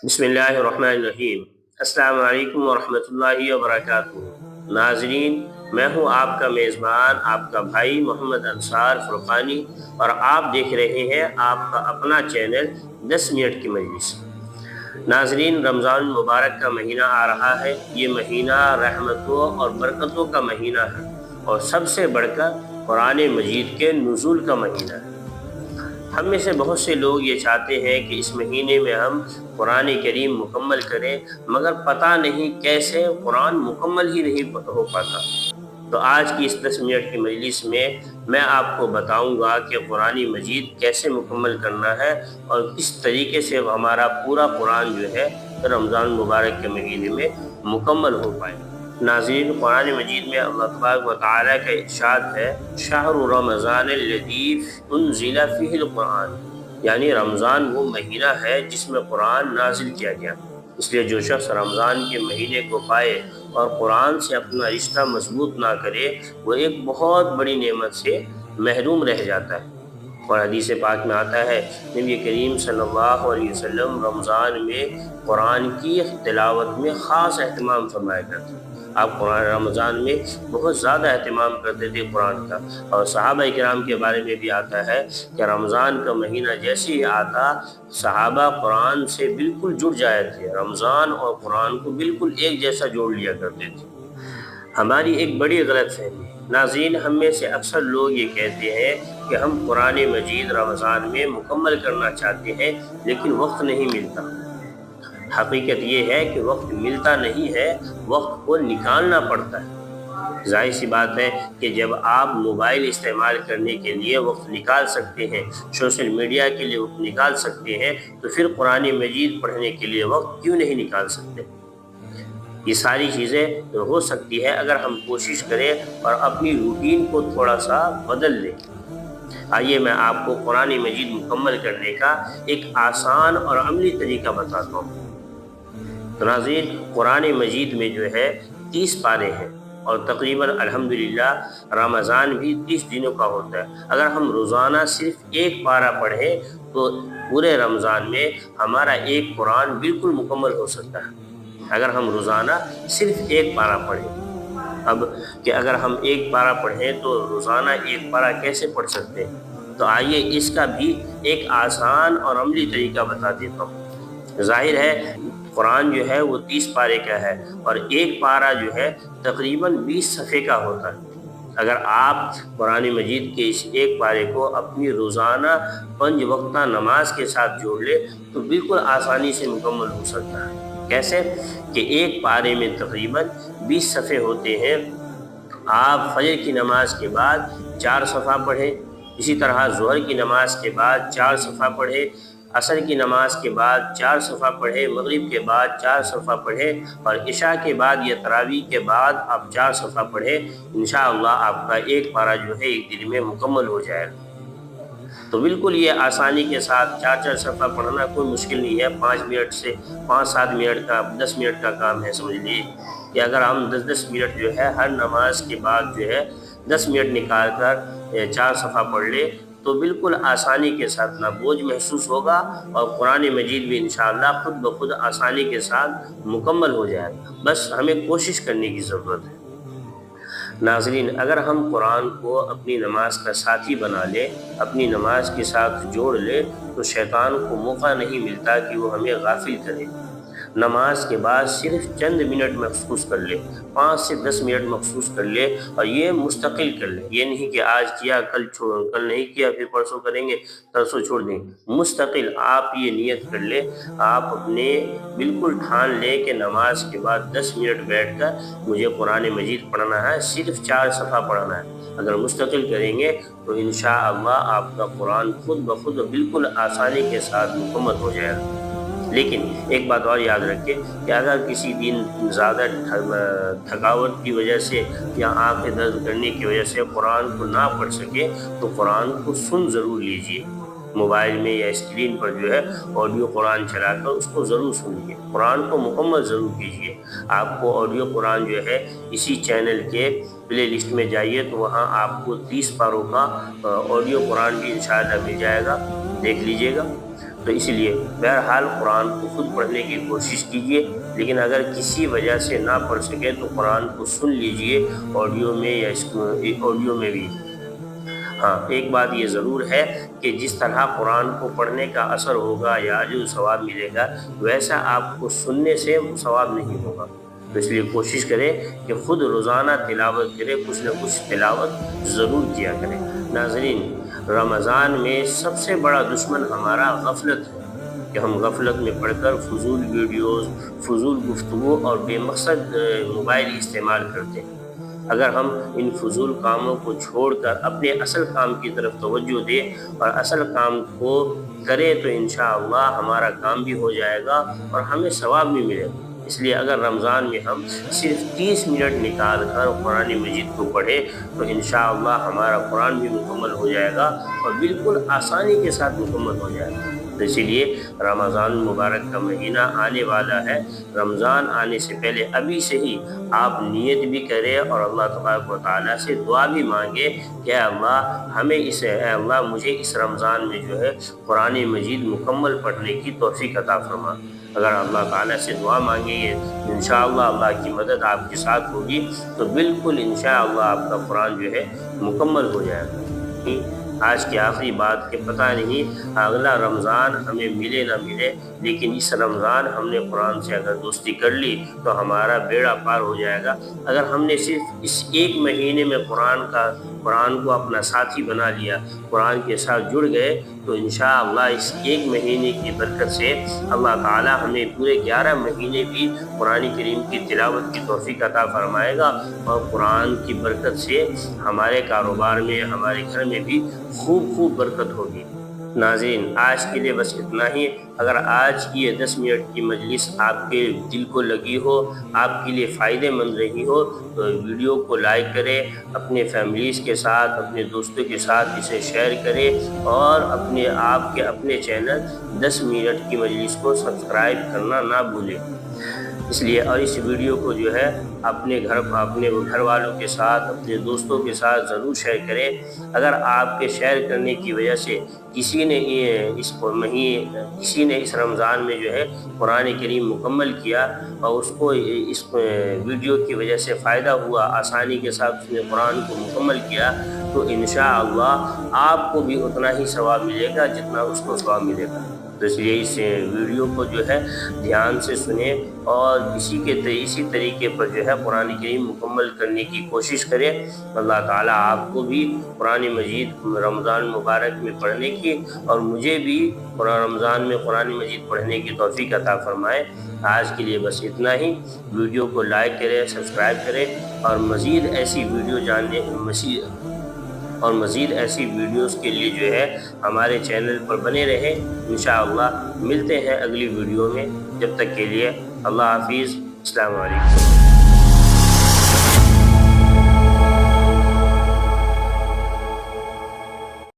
بسم اللہ الرحمن الرحیم۔ السلام علیکم ورحمۃ اللہ وبرکاتہ۔ ناظرین، میں ہوں آپ کا میزبان، آپ کا بھائی محمد انصار فرقانی، اور آپ دیکھ رہے ہیں آپ کا اپنا چینل 10 منٹ کی مجلس۔ ناظرین، رمضان المبارک کا مہینہ آ رہا ہے۔ یہ مہینہ رحمتوں اور برکتوں کا مہینہ ہے، اور سب سے بڑھ کر قرآن مجید کے نزول کا مہینہ ہے۔ ہم میں سے بہت سے لوگ یہ چاہتے ہیں کہ اس مہینے میں ہم قرآن کریم مکمل کریں، مگر پتہ نہیں کیسے قرآن مکمل ہی نہیں ہو پاتا۔ تو آج کی اس 10 منٹ کی مجلس میں آپ کو بتاؤں گا کہ قرآن مجید کیسے مکمل کرنا ہے، اور کس طریقے سے ہمارا پورا قرآن جو ہے رمضان مبارک کے مہینے میں مکمل ہو پائے۔ ناظرین، قرآن مجید میں اللہ تبارک و تعالیٰ کا ارشاد ہے، شہر رمضان الذی انزل فیہ القرآن، یعنی رمضان وہ مہینہ ہے جس میں قرآن نازل کیا گیا۔ اس لیے جو شخص رمضان کے مہینے کو پائے اور قرآن سے اپنا رشتہ مضبوط نہ کرے، وہ ایک بہت بڑی نعمت سے محروم رہ جاتا ہے۔ اور حدیث پاک میں آتا ہے، نبی کریم صلی اللہ علیہ وسلم رمضان میں قرآن کی تلاوت میں خاص اہتمام فرمایا کرتے ہیں۔ آپ قرآن رمضان میں بہت زیادہ اہتمام کرتے تھے قرآن کا، اور صحابہ کرام کے بارے میں بھی آتا ہے کہ رمضان کا مہینہ جیسے ہی آتا، صحابہ قرآن سے بالکل جڑ جائے تھے، رمضان اور قرآن کو بالکل ایک جیسا جوڑ لیا کرتے تھے۔ ہماری ایک بڑی غلط فہمی ہے ناظرین، ہم میں سے اکثر لوگ یہ کہتے ہیں کہ ہم قرآن مجید رمضان میں مکمل کرنا چاہتے ہیں، لیکن وقت نہیں ملتا۔ حقیقت یہ ہے کہ وقت ملتا نہیں ہے، وقت کو نکالنا پڑتا ہے۔ ظاہر سی بات ہے کہ جب آپ موبائل استعمال کرنے کے لیے وقت نکال سکتے ہیں، سوشل میڈیا کے لیے وقت نکال سکتے ہیں، تو پھر قرآن مجید پڑھنے کے لیے وقت کیوں نہیں نکال سکتے؟ یہ ساری چیزیں ہو سکتی ہے اگر ہم کوشش کریں اور اپنی روٹین کو تھوڑا سا بدل لیں۔ آئیے میں آپ کو قرآن مجید مکمل کرنے کا ایک آسان اور عملی طریقہ بتاتا ہوں۔ تو ناظرین، قرآن مجید میں جو ہے 30 پارے ہیں، اور تقریباً الحمدللہ رمضان بھی 30 دنوں کا ہوتا ہے۔ اگر ہم روزانہ صرف ایک پارہ پڑھیں تو پورے رمضان میں ہمارا ایک قرآن بالکل مکمل ہو سکتا ہے، اگر ہم روزانہ صرف ایک پارہ پڑھیں۔ اب کہ اگر ہم ایک پارہ پڑھیں تو روزانہ ایک پارہ کیسے پڑھ سکتے ہیں؟ تو آئیے اس کا بھی ایک آسان اور عملی طریقہ بتا دیتا ہوں۔ ظاہر ہے قرآن جو ہے وہ 30 پارے کا ہے، اور ایک پارہ جو ہے تقریباً 20 صفحے کا ہوتا ہے۔ اگر آپ قرآن مجید کے اس ایک پارے کو اپنی روزانہ 5 وقتہ نماز کے ساتھ جوڑ لے تو بالکل آسانی سے مکمل ہو سکتا ہے۔ کیسے؟ کہ ایک پارے میں تقریباً 20 صفحے ہوتے ہیں۔ آپ فجر کی نماز کے بعد 4 صفحہ پڑھیں، اسی طرح ظہر کی نماز کے بعد 4 صفحہ پڑھیں، عصر کی نماز کے بعد 4 صفحہ پڑھیں، مغرب کے بعد 4 صفحہ پڑھیں، اور عشاء کے بعد یا تراویح کے بعد آپ 4 صفحہ پڑھیں۔ انشاءاللہ آپ کا ایک پارہ جو ہے ایک دن میں مکمل ہو جائے گا۔ تو بالکل یہ آسانی کے ساتھ 4 صفحہ پڑھنا کوئی مشکل نہیں ہے۔ 5 منٹ سے 5-7 منٹ کا 10 منٹ کا کام ہے۔ سمجھ لیجیے کہ اگر ہم 10 منٹ جو ہے ہر نماز کے بعد جو ہے 10 منٹ نکال کر 4 صفحہ پڑھ لے تو بالکل آسانی کے ساتھ نہ بوجھ محسوس ہوگا، اور قرآن مجید بھی انشاءاللہ خود بخود آسانی کے ساتھ مکمل ہو جائے گا۔ بس ہمیں کوشش کرنے کی ضرورت ہے۔ ناظرین، اگر ہم قرآن کو اپنی نماز کا ساتھی بنا لیں، اپنی نماز کے ساتھ جوڑ لیں، تو شیطان کو موقع نہیں ملتا کہ وہ ہمیں غافل کرے۔ نماز کے بعد صرف چند منٹ مخصوص کر لے، 5 سے 10 منٹ مخصوص کر لے، اور یہ مستقل کر لے۔ یہ نہیں کہ آج کیا کل نہیں کیا، پھر پرسوں کریں گے، پرسوں چھوڑ دیں گے۔ مستقل آپ یہ نیت کر لے، آپ اپنے بالکل ٹھان لیں کہ نماز کے بعد 10 منٹ بیٹھ کر مجھے قرآن مجید پڑھنا ہے، صرف 4 صفحہ پڑھنا ہے۔ اگر مستقل کریں گے تو انشاءاللہ آپ کا قرآن خود بخود بالکل آسانی کے ساتھ مکمل ہو جائے گا۔ لیکن ایک بات اور یاد رکھیں کہ اگر کسی دن زیادہ تھکاوٹ کی وجہ سے یا آنکھیں درد کرنے کی وجہ سے قرآن کو نہ پڑھ سکے تو قرآن کو سن ضرور لیجیے۔ موبائل میں یا اسکرین پر جو ہے آڈیو قرآن چلا کر اس کو ضرور سنیے، قرآن کو مکمل ضرور کیجیے۔ آپ کو آڈیو قرآن جو ہے اسی چینل کے پلے لسٹ میں جائیے تو وہاں آپ کو 30 پاروں کا آڈیو قرآن بھی انشاءاللہ مل جائے گا، دیکھ لیجیے گا۔ تو اس لیے بہرحال قرآن کو خود پڑھنے کی کوشش کیجیے، لیکن اگر کسی وجہ سے نہ پڑھ سکے تو قرآن کو سن لیجیے آڈیو میں یا آڈیو میں بھی۔ ہاں، ایک بات یہ ضرور ہے کہ جس طرح قرآن کو پڑھنے کا اثر ہوگا یا جو ثواب ملے گا، ویسا آپ کو سننے سے ثواب نہیں ہوگا۔ تو اس لیے کوشش کریں کہ خود روزانہ تلاوت کریں، کچھ نہ کچھ تلاوت ضرور کیا کریں۔ ناظرین، رمضان میں سب سے بڑا دشمن ہمارا غفلت ہے کہ ہم غفلت میں پڑھ کر فضول ویڈیوز، فضول گفتگو اور بے مقصد موبائل استعمال کرتے ہیں۔ اگر ہم ان فضول کاموں کو چھوڑ کر اپنے اصل کام کی طرف توجہ دیں اور اصل کام کو کریں تو انشاءاللہ ہمارا کام بھی ہو جائے گا اور ہمیں ثواب بھی ملے گا۔ اس لیے اگر رمضان میں ہم صرف 30 منٹ نکال کر قرآن مجید کو پڑھیں تو انشاءاللہ ہمارا قرآن بھی مکمل ہو جائے گا اور بالکل آسانی کے ساتھ مکمل ہو جائے گا۔ تو اسی لیے رمضان المبارک کا مہینہ آنے والا ہے۔ رمضان آنے سے پہلے ابھی سے ہی آپ نیت بھی کریں اور اللہ تبارک و تعالیٰ سے دعا بھی مانگے کہ اے اللہ مجھے اس رمضان میں جو ہے قرآن مجید مکمل پڑھنے کی توفیق عطا فرما۔ اگر اللہ تعالیٰ سے دعا مانگیں گے انشاءاللہ اللہ کی مدد آپ کے ساتھ ہوگی تو بالکل انشاءاللہ آپ کا قرآن جو ہے مکمل ہو جائے گا۔ آج کی آخری بات کہ پتہ نہیں اگلا رمضان ہمیں ملے نہ ملے، لیکن اس رمضان ہم نے قرآن سے اگر دوستی کر لی تو ہمارا بیڑا پار ہو جائے گا۔ اگر ہم نے صرف اس ایک مہینے میں قرآن کو اپنا ساتھی بنا لیا، قرآن کے ساتھ جڑ گئے تو انشاءاللہ اس ایک مہینے کی برکت سے اللہ تعالی ہمیں پورے 11 مہینے بھی قرآن کریم کی تلاوت کی توفیق عطا فرمائے گا، اور قرآن کی برکت سے ہمارے کاروبار میں، ہمارے گھر میں بھی خوب برکت ہوگی۔ ناظرین، آج کے لیے بس اتنا ہی۔ اگر آج کی یہ 10 منٹ کی مجلس آپ کے دل کو لگی ہو، آپ کے لیے فائدہ مند رہی ہو تو ویڈیو کو لائک کریں، اپنے فیملیز کے ساتھ، اپنے دوستوں کے ساتھ اسے شیئر کریں، اور اپنے چینل 10 منٹ کی مجلس کو سبسکرائب کرنا نہ بھولیں۔ اس لیے اور اس ویڈیو کو جو ہے اپنے گھر والوں کے ساتھ، اپنے دوستوں کے ساتھ ضرور شیئر کریں۔ اگر آپ کے شیئر کرنے کی وجہ سے کسی نے اس رمضان میں جو ہے قرآن کریم مکمل کیا اور اس کو اس ویڈیو کی وجہ سے فائدہ ہوا، آسانی کے ساتھ اس نے قرآن کو مکمل کیا، تو انشاءاللہ آپ کو بھی اتنا ہی ثواب ملے گا جتنا اس کو ثواب ملے گا۔ تو اس لیے اس ویڈیو کو جو ہے دھیان سے سنیں اور اسی طریقے پر جو ہے قرآن کریم مکمل کرنے کی کوشش کریں۔ اللہ تعالیٰ آپ کو بھی قرآن مجید رمضان مبارک میں پڑھنے کی اور مجھے بھی رمضان میں قرآن مجید پڑھنے کی توفیق عطا فرمائے۔ آج کے لیے بس اتنا ہی۔ ویڈیو کو لائک کریں، سبسکرائب کریں، اور مزید ایسی ویڈیوز کے لیے جو ہے ہمارے چینل پر بنے رہیں۔ انشاءاللہ ملتے ہیں اگلی ویڈیو میں، جب تک کے لیے اللہ حافظ، السلام علیکم۔